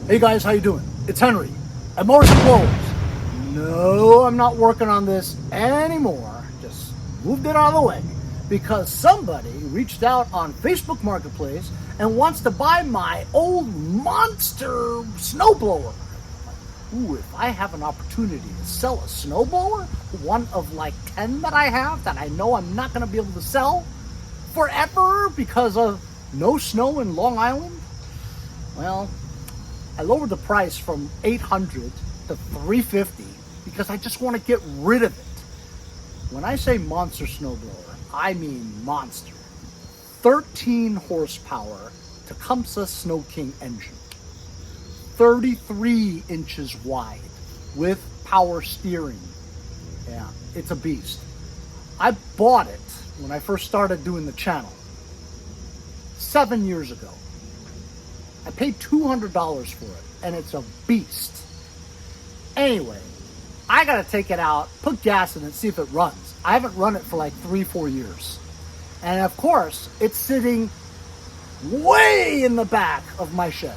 Hey guys, how you doing? It's Henry at Mowers and Blowers. No, I'm not working on this anymore. Just moved it out of the way because somebody reached out on Facebook Marketplace and wants to buy my old monster snowblower. Ooh, if I have an opportunity to sell a snowblower, one of like 10 that I have that I know I'm not going to be able to sell forever because of no snow in Long Island, well, I lowered the price from $800 to $350 because I just want to get rid of it. When I say monster snowblower, I mean monster. 13 horsepower Tecumseh Snow King engine. 33 inches wide with power steering. Yeah, it's a beast. I bought it when I first started doing the channel 7 years ago. I paid $200 for it, and it's a beast. Anyway, I gotta take it out, put gas in it, see if it runs. I haven't run it for like 3-4 years. And of course, it's sitting way in the back of my shed.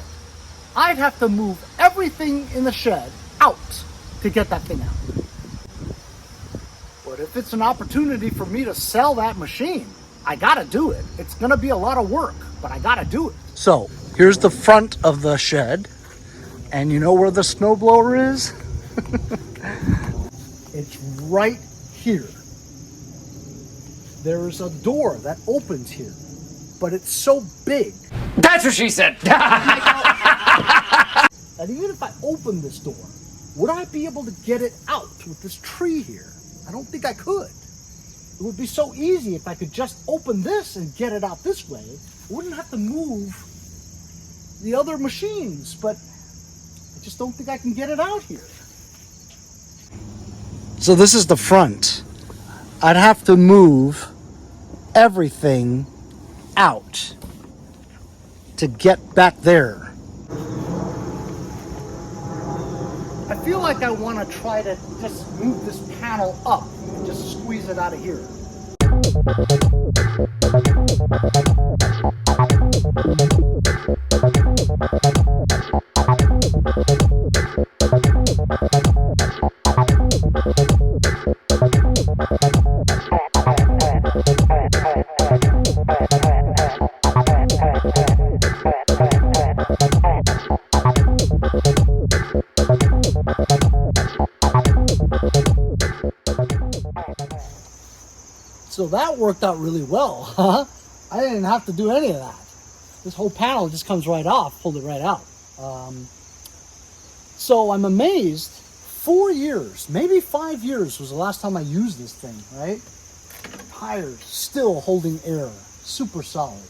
I'd have to move everything in the shed out to get that thing out. But if it's an opportunity for me to sell that machine, I gotta do it. It's gonna be a lot of work, but I gotta do it. So, here's the front of the shed. And you know where the snowblower is? It's right here. There's a door that opens here, but it's so big. That's what she said. And even if I open this door, would I be able to get it out with this tree here? I don't think I could. It would be so easy if I could just open this and get it out this way. I wouldn't have to move the other machines, but I just don't think I can get it out here. So this is the front. I'd have to move everything out to get back there. I feel like I want to try to just move this panel up and just squeeze it out of here. So that worked out really well, huh? I didn't have to do any of that. This whole panel just comes right off, pulled it right out. So I'm amazed, 4 years, maybe 5 years was the last time I used this thing, right? Tires still holding air, super solid.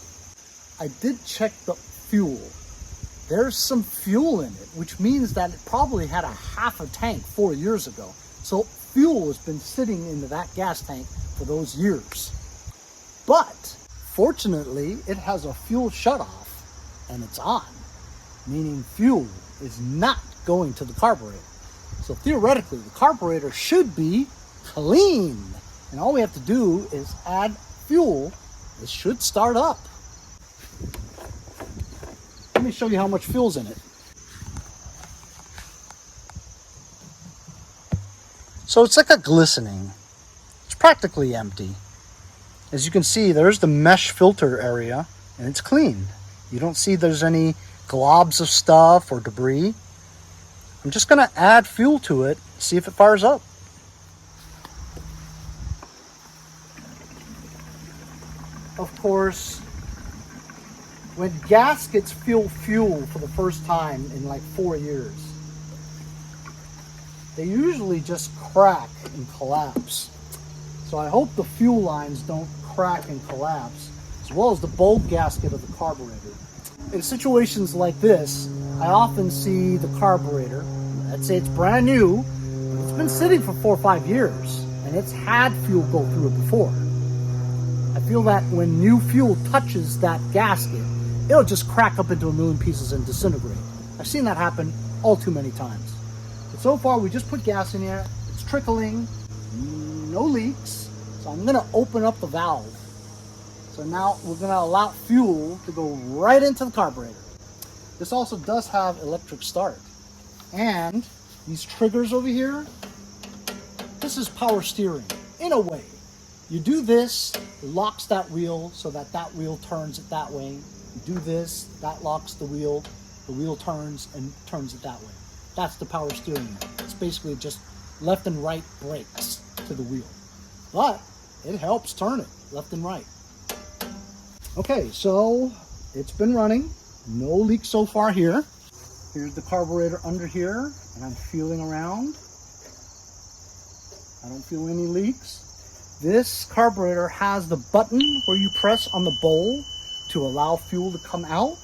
I did check the fuel. There's some fuel in it, which means that it probably had a half a tank 4 years ago. So fuel has been sitting into that gas tank for those years. But fortunately, it has a fuel shutoff and it's on, meaning fuel is not going to the carburetor. So theoretically, the carburetor should be clean. And all we have to do is add fuel. It should start up. Let me show you how much fuel's in it. So it's like a glistening. It's practically empty. As you can see, there's the mesh filter area, and it's clean. You don't see there's any globs of stuff or debris. I'm just gonna add fuel to it, see if it fires up. Of course, when gaskets feel fuel for the first time in like 4 years, they usually just crack and collapse. So I hope the fuel lines don't crack and collapse, as well as the bulb gasket of the carburetor. In situations like this, I often see the carburetor, let's say it's brand new, but it's been sitting for 4 or 5 years, and it's had fuel go through it before. I feel that when new fuel touches that gasket, it'll just crack up into a million pieces and disintegrate. I've seen that happen all too many times. But so far, we just put gas in here. It's trickling, no leaks. So I'm gonna open up the valve. So now we're gonna allow fuel to go right into the carburetor. This also does have electric start. And these triggers over here, this is power steering in a way. You do this, it locks that wheel so that that wheel turns it that way. You do this, that locks the wheel turns and turns it that way. That's the power steering. It's basically just left and right brakes to the wheel. But it helps turn it left and right. Okay, so it's been running. No leaks so far here. Here's the carburetor under here, and I'm feeling around. I don't feel any leaks. This carburetor has the button where you press on the bowl to allow fuel to come out.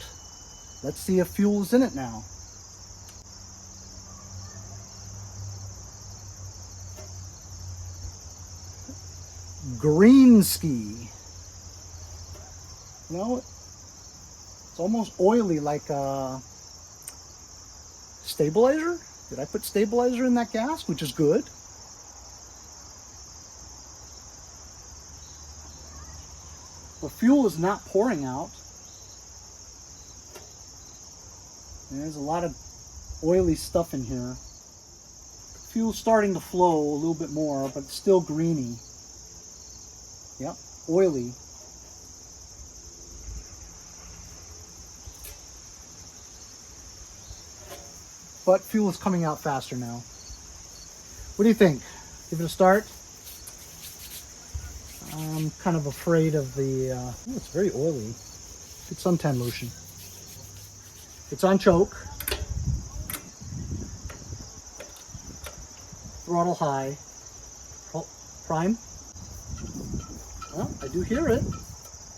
Let's see if fuel is in it now. Green ski. You know, it's almost oily like a stabilizer. Did I put stabilizer in that gas, which is good? The fuel is not pouring out. And there's a lot of oily stuff in here. Fuel's starting to flow a little bit more, but it's still greeny. Yep, oily. But fuel is coming out faster now. What do you think? Give it a start? I'm kind of afraid of the, oh, it's very oily. Good suntan lotion. It's on choke. Throttle high. Prime. Well, I do hear it.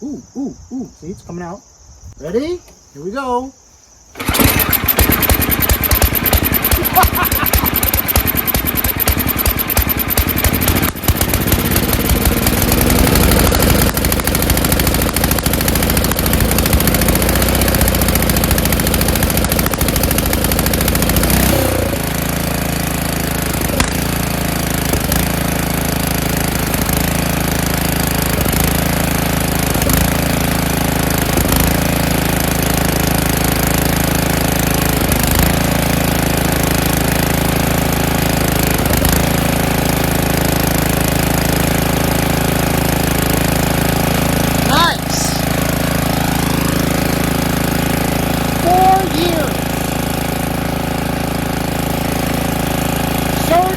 Ooh, ooh, ooh. See, it's coming out. Ready? Here we go.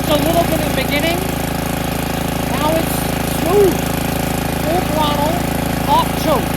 A little bit in the beginning. Now it's smooth. Full throttle, off choke.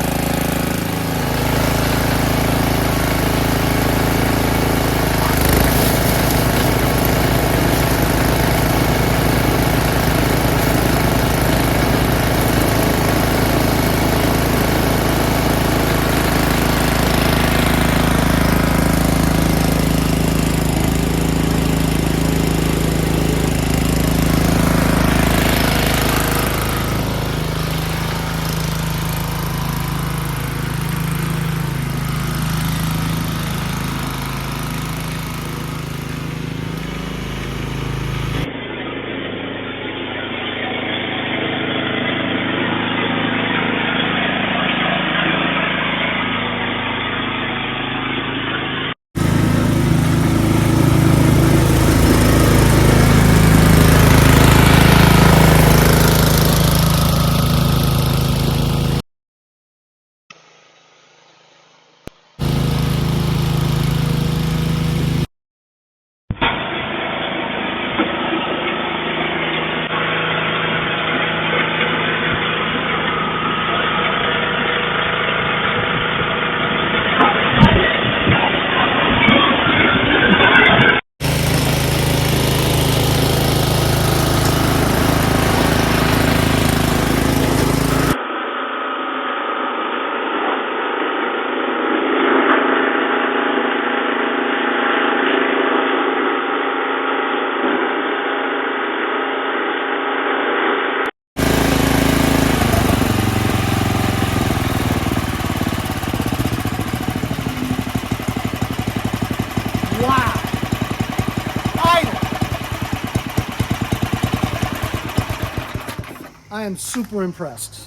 I am super impressed.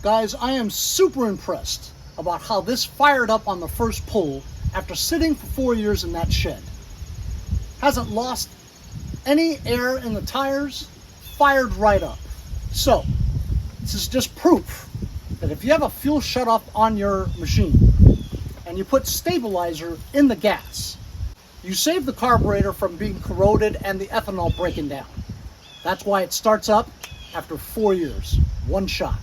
Guys, I am super impressed about how this fired up on the first pull after sitting for 4 years in that shed. Hasn't lost any air in the tires, fired right up. So, this is just proof that if you have a fuel shutoff on your machine and you put stabilizer in the gas, you save the carburetor from being corroded and the ethanol breaking down. That's why it starts up after 4 years, one shot.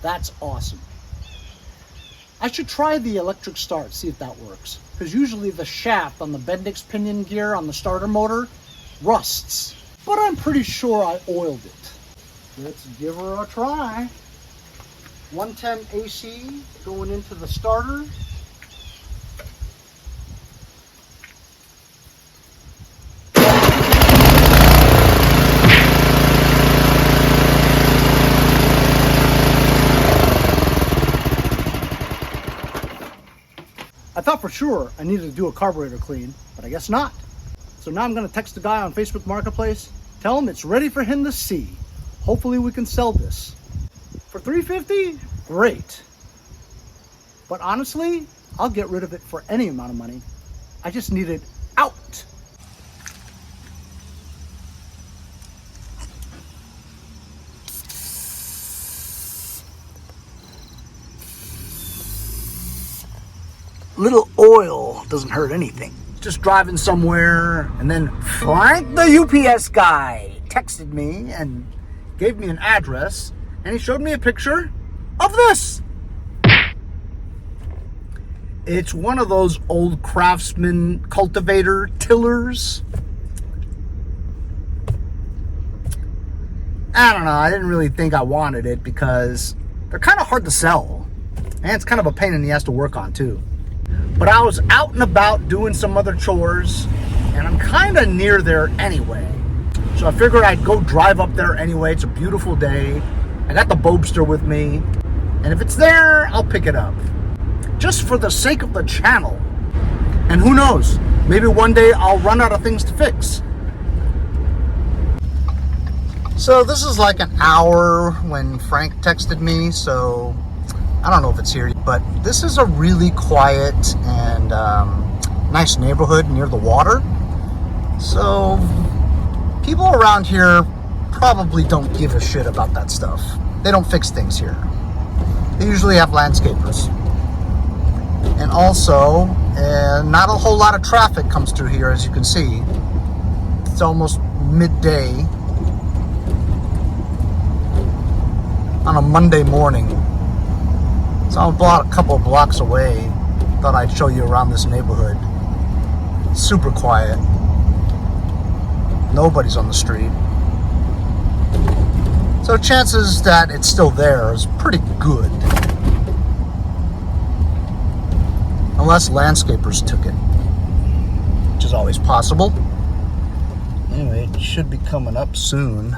That's awesome. I should try the electric start, see if that works. Because usually the shaft on the Bendix pinion gear on the starter motor rusts. But I'm pretty sure I oiled it. Let's give her a try. 110 AC going into the starter. I thought for sure I needed to do a carburetor clean, but I guess not. So now I'm gonna text the guy on Facebook Marketplace, tell him it's ready for him to see. Hopefully we can sell this. For $350, great. But honestly, I'll get rid of it for any amount of money. I just need it out. Little oil doesn't hurt anything. Just driving somewhere, and then Frank, the UPS guy, texted me and gave me an address, and he showed me a picture of this. It's one of those old Craftsman cultivator tillers. I don't know, I didn't really think I wanted it because they're kind of hard to sell, and it's kind of a pain in the ass to work on too. But I was out and about doing some other chores, and I'm kind of near there anyway. So I figured I'd go drive up there anyway. It's a beautiful day. I got the Bobster with me, and if it's there, I'll pick it up. Just for the sake of the channel. And who knows, maybe one day I'll run out of things to fix. So this is like an hour when Frank texted me, so I don't know if it's here, but this is a really quiet and nice neighborhood near the water. So people around here probably don't give a shit about that stuff. They don't fix things here. They usually have landscapers. And also, not a whole lot of traffic comes through here, as you can see. It's almost midday on a Monday morning. So I'm about a couple of blocks away. Thought I'd show you around this neighborhood. Super quiet. Nobody's on the street. So chances that it's still there is pretty good. Unless landscapers took it, which is always possible. Anyway, it should be coming up soon.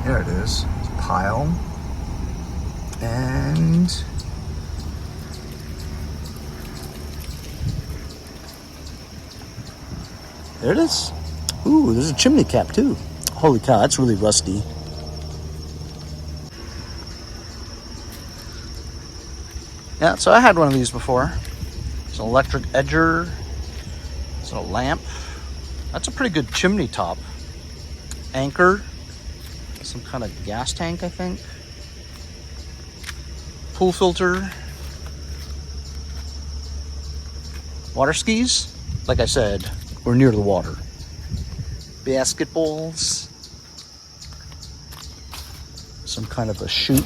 There it is, it's a pile. And there it is. Ooh, there's a chimney cap too. Holy cow, that's really rusty. Yeah, so I had one of these before. It's an electric edger. It's a lamp. That's a pretty good chimney top. Anchor. Some kind of gas tank, I think. Pool filter. Water skis. Like I said, we're near the water. Basketballs. Some kind of a chute.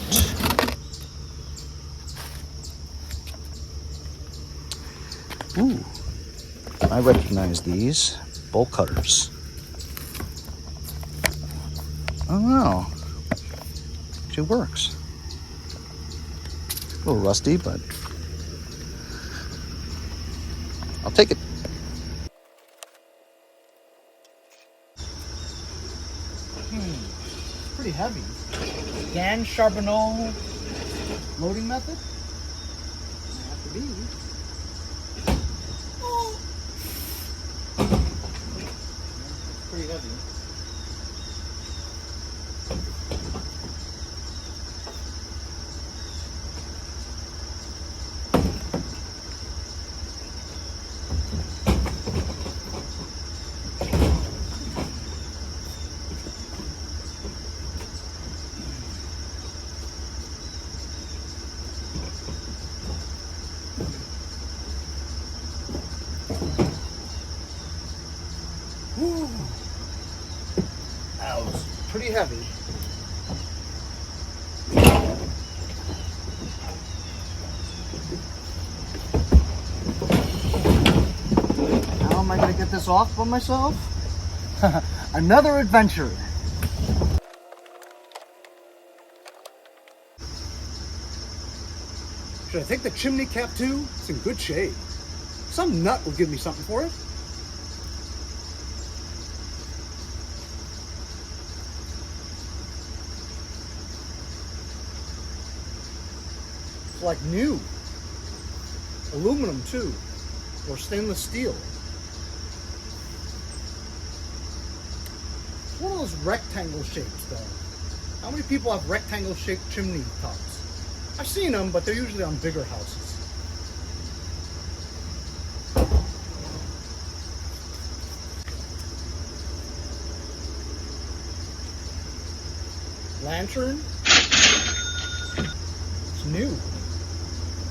Ooh, I recognize these. Bolt cutters. Oh wow, actually works. A little rusty, but I'll take it. Pretty pretty heavy. Gan Charbonneau loading method? Might have to be. Oh. It's pretty heavy. Whew. That was pretty heavy. How am I going to get this off by myself? Another adventure. Should I take the chimney cap too? It's in good shape. Some nut will give me something for it. It's like new. Aluminum too, or stainless steel. It's one of those rectangle shapes though. How many people have rectangle shaped chimney tops? I've seen them, but they're usually on bigger houses. Lantern. It's new.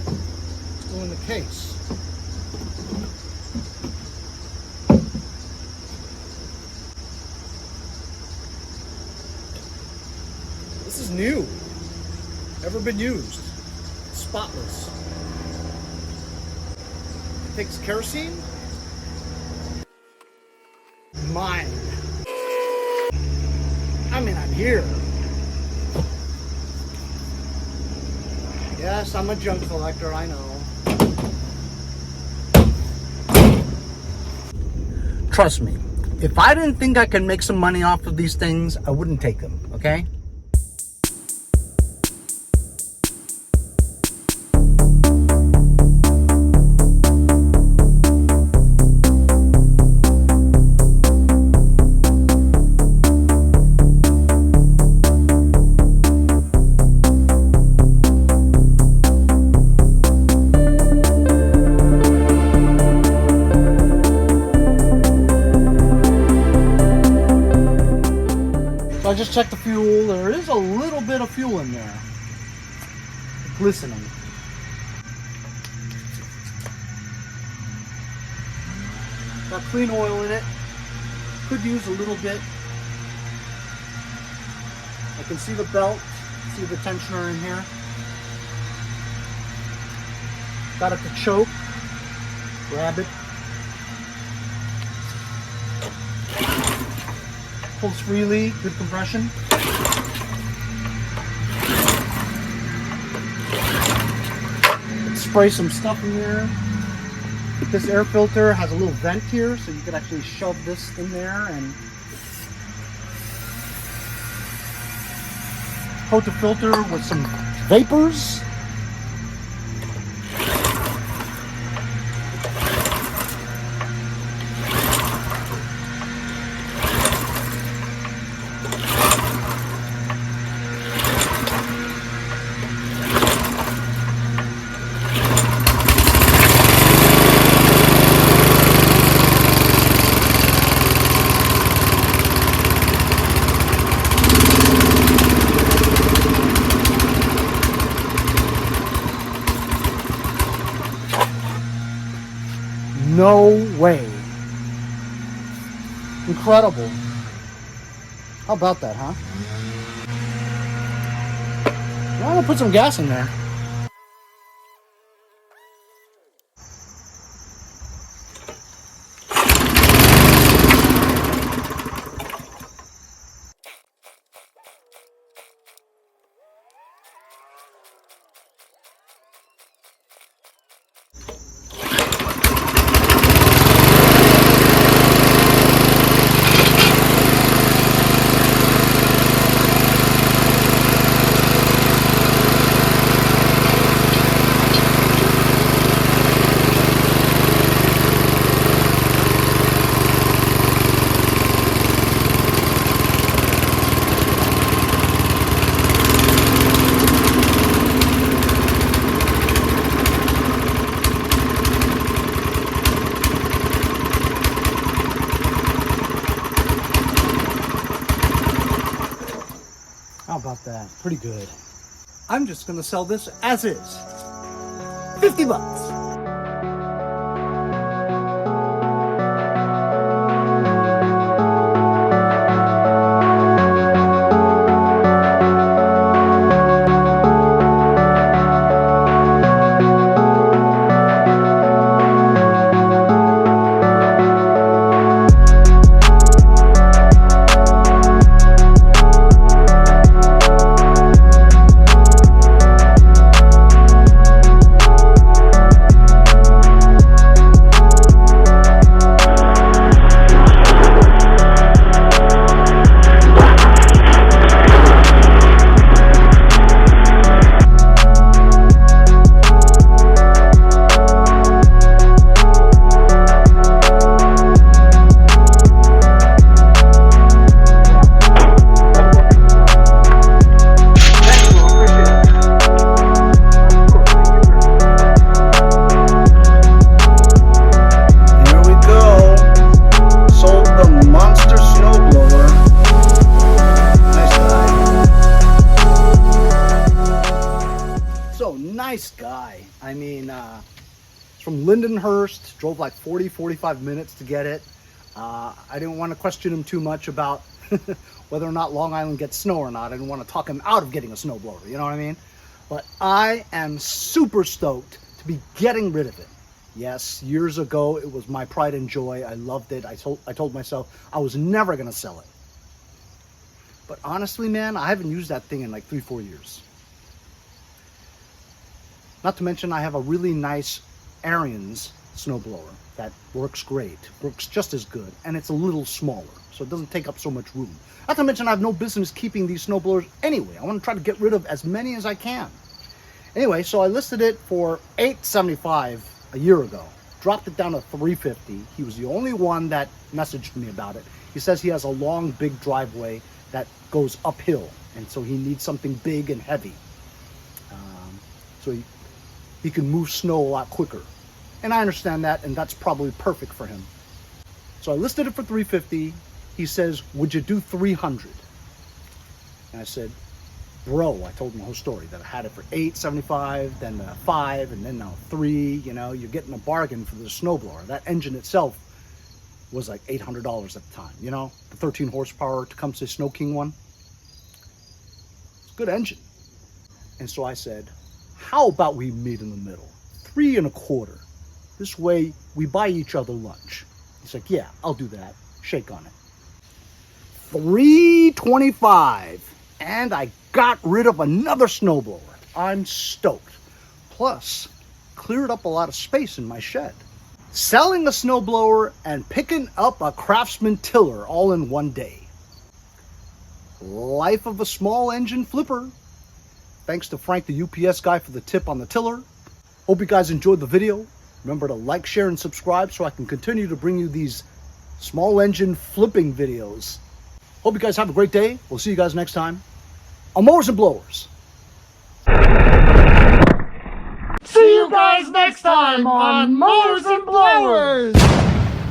It's still in the case. This is new. Never been used. Spotless. It takes kerosene. Mine. I mean, I'm here. Yes, I'm a junk collector, I know. Trust me, if I didn't think I could make some money off of these things, I wouldn't take them, okay? So I just checked the fuel. There is a little bit of fuel in there. Glistening. Got clean oil in it. Could use a little bit. I can see the belt. See the tensioner in here. Got it to choke. Grab it. Pulls freely, good compression. Let's spray some stuff in there. This air filter has a little vent here, so you could actually shove this in there and coat the filter with some vapors. No way. Incredible. How about that, huh? Now I'm gonna put some gas in there. How about that? Pretty good. I'm just gonna sell this as is. 50 bucks. Nice guy. I mean, it's from Lindenhurst, drove like 40-45 minutes to get it. I didn't want to question him too much about whether or not Long Island gets snow or not. I didn't want to talk him out of getting a snowblower, you know what I mean? But I am super stoked to be getting rid of it. Yes, years ago, it was my pride and joy. I loved it. I told myself I was never going to sell it. But honestly, man, I haven't used that thing in like 3-4 years. Not to mention I have a really nice Ariens snowblower that works great, works just as good, and it's a little smaller, so it doesn't take up so much room. Not to mention I have no business keeping these snowblowers anyway. I want to try to get rid of as many as I can. Anyway, so I listed it for $875 a year ago, dropped it down to $350. He was the only one that messaged me about it. He says he has a long, big driveway that goes uphill, and so he needs something big and heavy. So he can move snow a lot quicker. And I understand that, and that's probably perfect for him. So I listed it for $350. He says, would you do $300? And I said, bro, I told him the whole story, that I had it for $875, then $5, and then now $3. You know, you're getting a bargain for the snowblower. That engine itself was like $800 at the time, you know? The 13 horsepower Tecumseh Snow King one. It's a good engine. And so I said, how about we meet in the middle? $325. This way we buy each other lunch. He's like, yeah, I'll do that. Shake on it. $325. And I got rid of another snowblower. I'm stoked. Plus, cleared up a lot of space in my shed. Selling a snowblower and picking up a Craftsman tiller all in one day. Life of a small engine flipper. Thanks to Frank, the UPS guy, for the tip on the tiller. Hope you guys enjoyed the video. Remember to like, share, and subscribe so I can continue to bring you these small engine flipping videos. Hope you guys have a great day. We'll see you guys next time on Mowers and Blowers. See you guys next time on Mowers and Blowers!